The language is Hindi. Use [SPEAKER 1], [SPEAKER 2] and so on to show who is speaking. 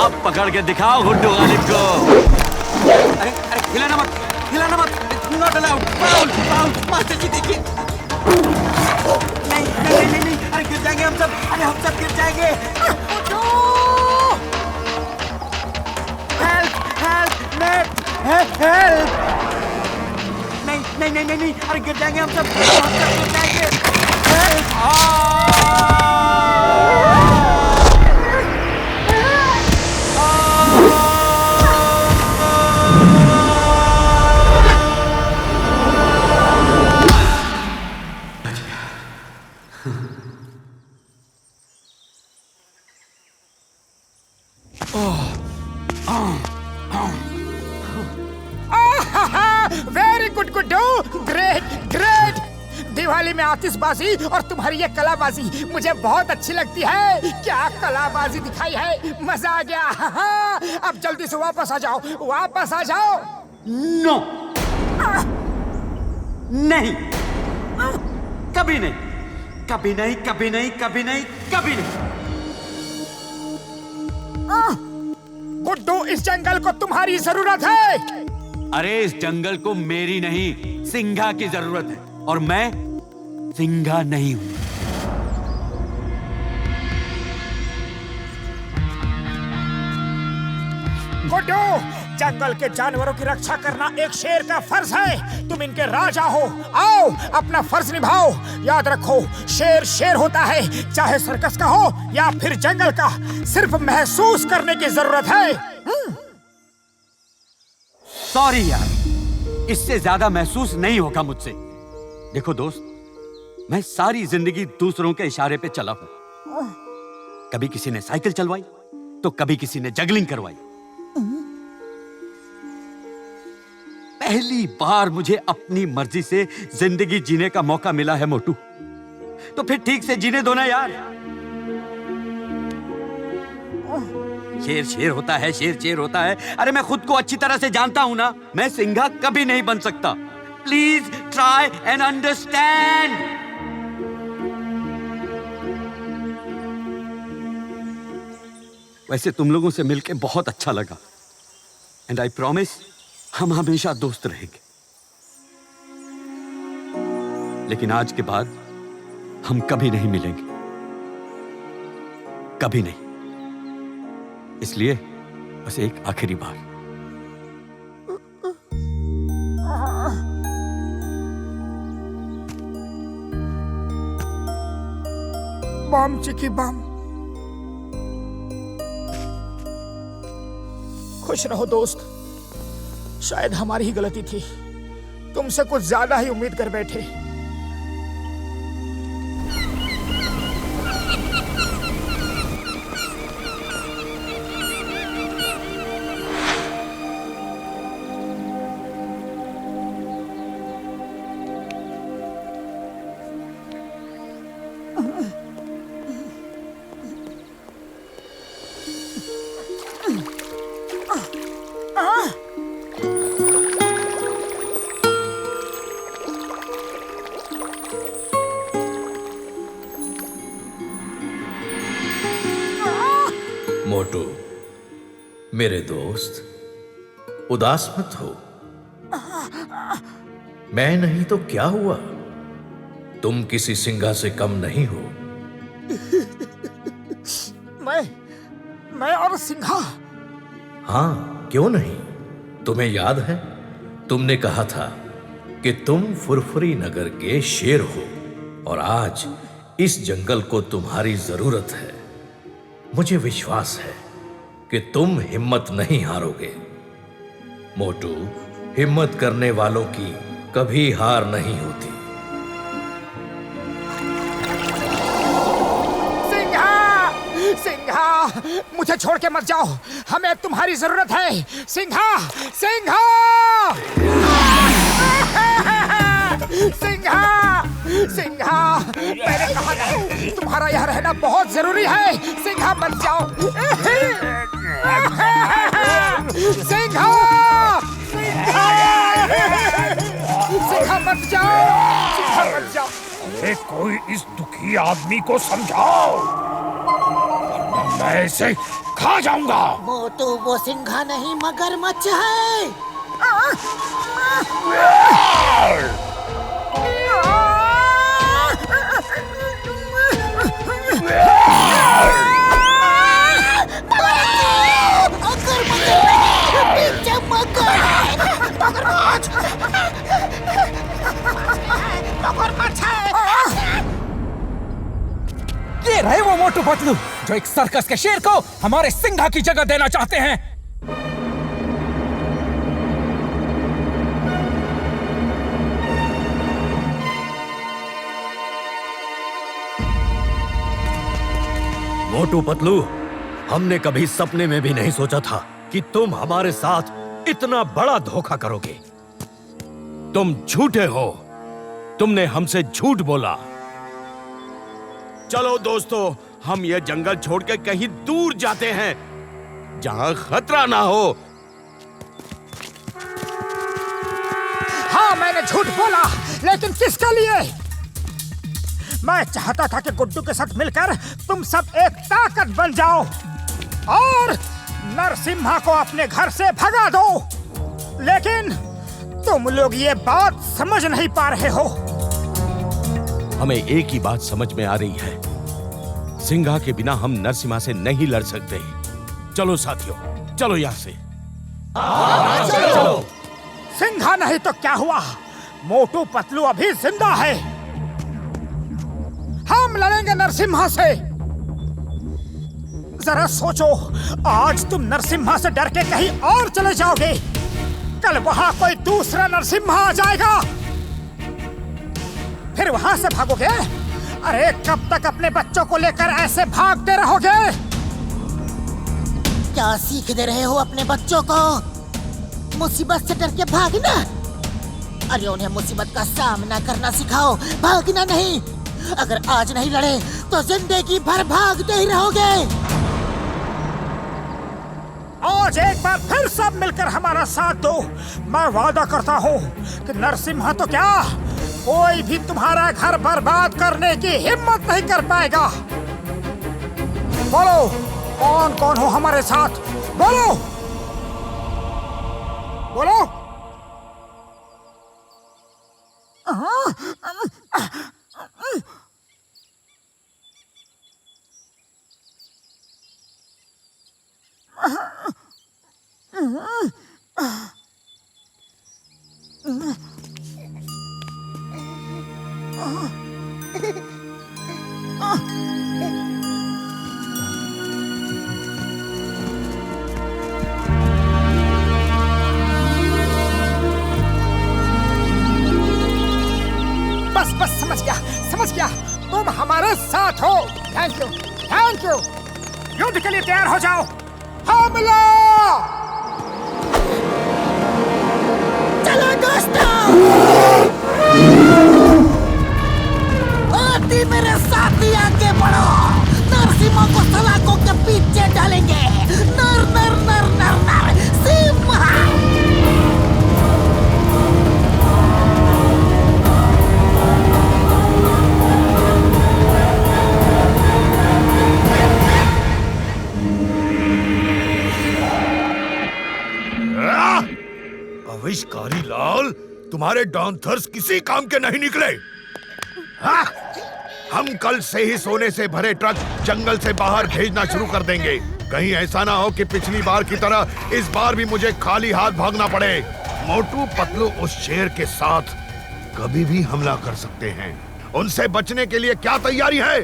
[SPEAKER 1] अब पकड़ के दिखाओ गुड्डू गालिब को। अरे अरे हिलाना मत, हिलाना मत, not allowed. Foul foul, master ji देखिए। नहीं नहीं नहीं नहीं, अरे गिर जाएंगे हम सब, अरे हम सब गिर जाएंगे। Help help net, help. नहीं नहीं नहीं नहीं, अरे गिर जाएंगे हम सब गिर जाएंगे। Help.
[SPEAKER 2] Very good Guddu, great great. Diwali में आतिशबाजी और तुम्हारी ये कलाबाजी मुझे बहुत अच्छी लगती है। क्या कलाबाजी दिखाई है, मजा आ गया। अब जल्दी से वापस आ जाओ, वापस आ जाओ।
[SPEAKER 1] नो, नहीं, कभी नहीं, कभी नहीं, कभी नहीं, कभी नहीं, कभी नहीं।
[SPEAKER 2] गुड्डू, इस जंगल को तुम्हारी जरूरत है।
[SPEAKER 1] अरे इस जंगल को मेरी नहीं, सिंघा की जरूरत है, और मैं सिंघा नहीं हूं।
[SPEAKER 2] गुड्डू, जंगल के जानवरों की रक्षा करना एक शेर का फर्ज है। तुम इनके राजा हो, आओ अपना फर्ज निभाओ। याद रखो, शेर शेर होता है, चाहे सर्कस का हो या फिर जंगल का। सिर्फ महसूस करने की जरूरत है।
[SPEAKER 1] सॉरी यार, इससे ज्यादा महसूस नहीं होगा मुझसे। देखो दोस्त, मैं सारी जिंदगी दूसरों के इशारे पे चला हूं। कभी किसी ने साइकिल चलवाई, तो कभी किसी ने जगलिंग करवाई। पहली बार मुझे अपनी मर्जी से जिंदगी जीने का मौका मिला है मोटू, तो फिर ठीक से जीने दो ना यार। शेर शेर होता है, शेर शेर होता है। अरे मैं खुद को अच्छी तरह से जानता हूं ना, मैं सिंघा कभी नहीं बन सकता। Please try and understand. वैसे तुम लोगों से मिलके बहुत अच्छा लगा, एंड आई प्रॉमिस हम हमेशा दोस्त रहेंगे। लेकिन आज के बाद हम कभी नहीं मिलेंगे, कभी नहीं। इसलिए बस एक आखिरी बार।
[SPEAKER 2] बम चिकी बम। खुश रहो दोस्त, शायद हमारी ही गलती थी, तुमसे कुछ ज्यादा ही उम्मीद कर बैठे।
[SPEAKER 3] मोटू, मेरे दोस्त, उदास मत हो। मैं नहीं तो क्या हुआ, तुम किसी सिंघा से कम नहीं हो।
[SPEAKER 2] मैं और सिंघा?
[SPEAKER 3] हाँ, क्यों नहीं। तुम्हें याद है, तुमने कहा था कि तुम फुरफुरी नगर के शेर हो, और आज इस जंगल को तुम्हारी जरूरत है। मुझे विश्वास है कि तुम हिम्मत नहीं हारोगे। मोटू, हिम्मत करने वालों की कभी हार नहीं होती।
[SPEAKER 2] सिंघा, सिंघा, मुझे छोड़ के मत जाओ, हमें तुम्हारी जरूरत है। सिंघा, सिंघा, सिंघा, सिंघा, मैंने कहा था तुम्हारा यहाँ रहना बहुत जरूरी है। सिंघा मत जाओ। सिंघा, सिंघा, सिंघा मत जाओ, सिंघा मत जाओ।
[SPEAKER 4] अरे कोई इस दुखी आदमी को समझाओ।
[SPEAKER 2] मैं इसे खा जाऊंगा।
[SPEAKER 4] मोटू वो सिंघा नहीं मगरमच्छ है।
[SPEAKER 2] ये रहे वो मोटू पतलू जो एक सर्कस के शेर को हमारे सिंघा की जगह देना चाहते हैं।
[SPEAKER 3] मोटू पतलू, हमने कभी सपने में भी नहीं सोचा था कि तुम हमारे साथ इतना बड़ा धोखा करोगे। तुम झूठे हो, तुमने हमसे झूठ बोला। चलो दोस्तों, हम ये जंगल छोड़ के कहीं दूर जाते हैं जहां खतरा ना हो।
[SPEAKER 2] हाँ, मैंने झूठ बोला, लेकिन किसके लिए? मैं चाहता था कि गुड्डू के साथ मिलकर तुम सब एक ताकत बन जाओ और नरसिम्हा को अपने घर से भगा दो। लेकिन तुम लोग ये बात समझ नहीं पा रहे हो।
[SPEAKER 3] हमें एक ही बात समझ में आ रही है, सिंघा के बिना हम नरसिम्हा से नहीं लड़ सकते। चलो साथियों, चलो यहाँ से।
[SPEAKER 2] चलो। सिंघा नहीं तो क्या हुआ, मोटू पतलू अभी जिंदा है। हम लड़ेंगे नरसिम्हा से। जरा सोचो, आज तुम नरसिम्हा से डर के कहीं और चले जाओगे, कल वहां कोई दूसरा नरसिम्हा आ जाएगा, फिर वहां से भागोगे। अरे कब तक अपने बच्चों को लेकर ऐसे भागते रहोगे?
[SPEAKER 4] क्या सीख दे रहे हो अपने बच्चों को? मुसीबत से डर के भागना? अरे उन्हें मुसीबत का सामना करना सिखाओ, भागना नहीं। अगर आज नहीं लड़े तो जिंदगी भर भागते ही रहोगे।
[SPEAKER 2] आज एक बार फिर सब मिलकर हमारा साथ दो। मैं वादा करता हूँ कि नरसिम्हा तो क्या, कोई भी तुम्हारा घर बर्बाद करने की हिम्मत नहीं कर पाएगा। बोलो, कौन कौन हो हमारे साथ? बोलो बोलो। बस समझ गया, तुम हमारे साथ हो। Thank you. युद्ध के लिए तैयार हो जाओ। हमला!
[SPEAKER 4] चलो दोस्तों, आती मेरे साथ ही आगे बढ़ो। नरसिम्हा को सलाखों के पीछे डालेंगे। नर नर नर नर नर सिम्हा।
[SPEAKER 3] आविष्कारी लाल, तुम्हारे डॉन्थर्स किसी काम के नहीं निकले। हाँ? हम कल से ही सोने से भरे ट्रक जंगल से बाहर भेजना शुरू कर देंगे। कहीं ऐसा ना हो कि पिछली बार की तरह इस बार भी मुझे खाली हाथ भागना पड़े। मोटू पतलू उस शेर के साथ कभी भी हमला कर सकते हैं। उनसे बचने के लिए क्या तैयारी है?